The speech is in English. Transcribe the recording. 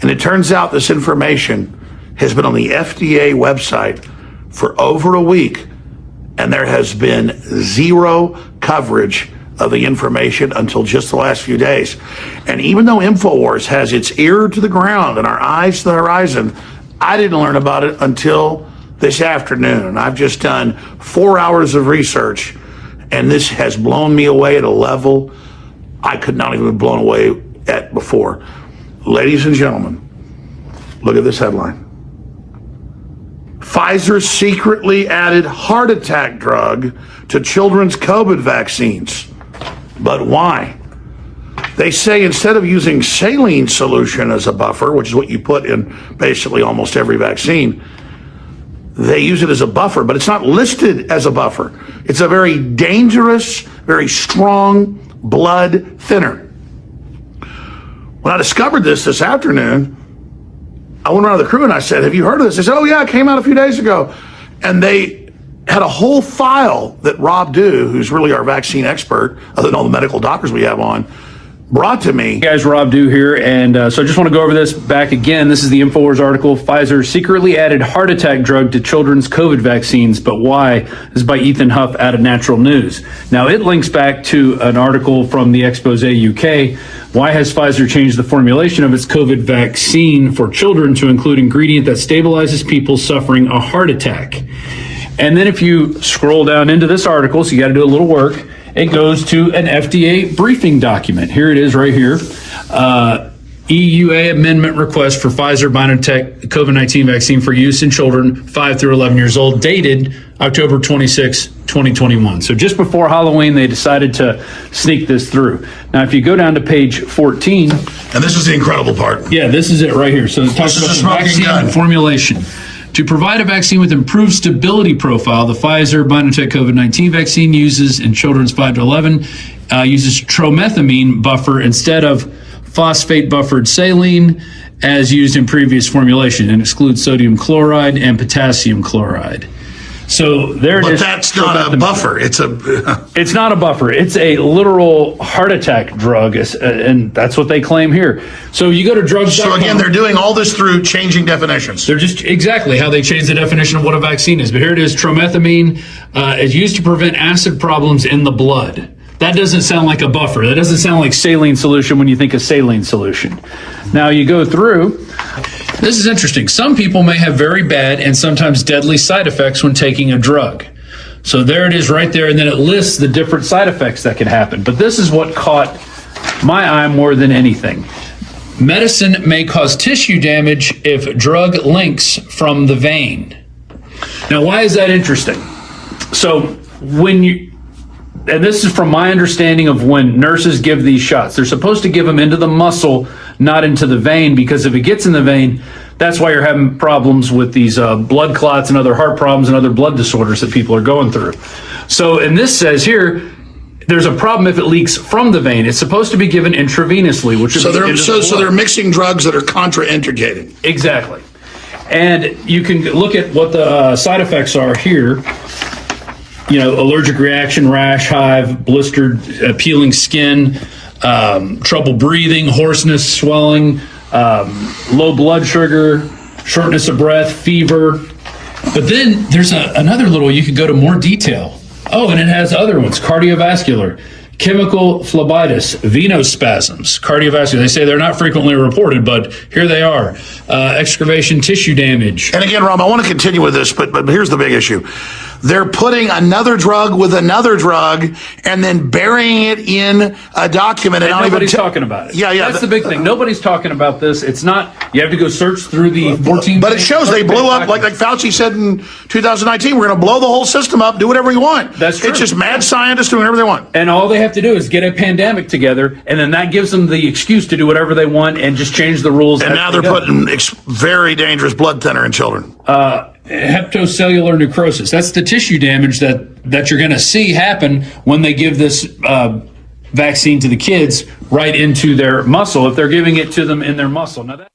And it turns out this information has been on the FDA website for over a week, and there has been zero coverage of the information until just the last few days. And even though InfoWars has its ear to the ground and our eyes to the horizon, I didn't learn about it until this afternoon. I've just done 4 hours of research, and this has blown me away at a level I could not even have blown away at before. Ladies and gentlemen, look at this headline. Pfizer secretly added heart attack drug to children's COVID vaccines. But why? They say instead of using saline solution as a buffer, which is what you put in basically almost every vaccine, they use it as a buffer, but it's not listed as a buffer. It's a very dangerous, very strong blood thinner. When I discovered this afternoon, I went around to the crew and I said, have you heard of this? They said, oh yeah, it came out a few days ago. And they had a whole file that Rob Dew, who's really our vaccine expert, other than all the medical doctors we have on, brought to me. Hey guys, Rob Dew here, and so I just want to go over this back again. This is the InfoWars article. Pfizer secretly added heart attack drug to children's COVID vaccines, but why? This is by Ethan Huff out of Natural News. Now, it links back to an article from the Expose UK. Why has Pfizer changed the formulation of its COVID vaccine for children to include ingredient that stabilizes people suffering a heart attack? And then if you scroll down into this article, so you got to do a little work, it goes to an FDA briefing document. Here it is right here. EUA amendment request for Pfizer-BioNTech COVID-19 vaccine for use in children 5 through 11 years old, dated October 26, 2021. So just before Halloween, they decided to sneak this through. Now, if you go down to page 14. And this is the incredible part. Yeah, this is it right here. So it talks about the vaccine formulation. To provide a vaccine with improved stability profile, the Pfizer-BioNTech COVID-19 vaccine uses in children's 5 to 11 uses tromethamine buffer instead of phosphate buffered saline as used in previous formulation, and excludes sodium chloride and potassium chloride. So there it is. But that's not a buffer. It's not a buffer. It's a literal heart attack drug, and that's what they claim here. So you go to drugs.com. So again, they're doing all this through changing definitions. They're just exactly how they change the definition of what a vaccine is. But here it is. Tromethamine is used to prevent acid problems in the blood. That doesn't sound like a buffer. That doesn't sound like saline solution when you think of saline solution. Now you go through. This is interesting. Some people may have very bad and sometimes deadly side effects when taking a drug. So there it is right there, and then it lists the different side effects that can happen. But this is what caught my eye more than anything. Medicine may cause tissue damage if drug links from the vein. Now, why is that interesting? So when you, and this is from my understanding of when nurses give these shots, they're supposed to give them into the muscle, not into the vein, because if it gets in the vein, that's why you're having problems with these blood clots and other heart problems and other blood disorders that people are going through. So, and this says here, there's a problem if it leaks from the vein. It's supposed to be given intravenously, which so they're mixing drugs that are contraindicated. Exactly. And you can look at what the side effects are here. You know, allergic reaction, rash, hive, blistered, peeling skin, trouble breathing, hoarseness, swelling, low blood sugar, shortness of breath, fever. But then there's another little, you can go to more detail. Oh, and it has other ones, cardiovascular, chemical phlebitis, venospasms, cardiovascular. They say they're not frequently reported, but here they are. Excavation tissue damage. And again, Rob, I want to continue with this, but here's the big issue. They're putting another drug with another drug and then burying it in a document. And nobody's talking about it. Yeah. That's the big thing. Nobody's talking about this. It's not, you have to go search through the 14. But it shows they blew up, like Fauci said in 2019, we're going to blow the whole system up, do whatever we want. That's true. It's just mad scientists doing whatever they want. And all they have to do is get a pandemic together, and then that gives them the excuse to do whatever they want and just change the rules. And now they're putting very dangerous blood thinner in children. Hepatocellular necrosis. That's the tissue damage that you're going to see happen when they give this vaccine to the kids right into their muscle, if they're giving it to them in their muscle. Now that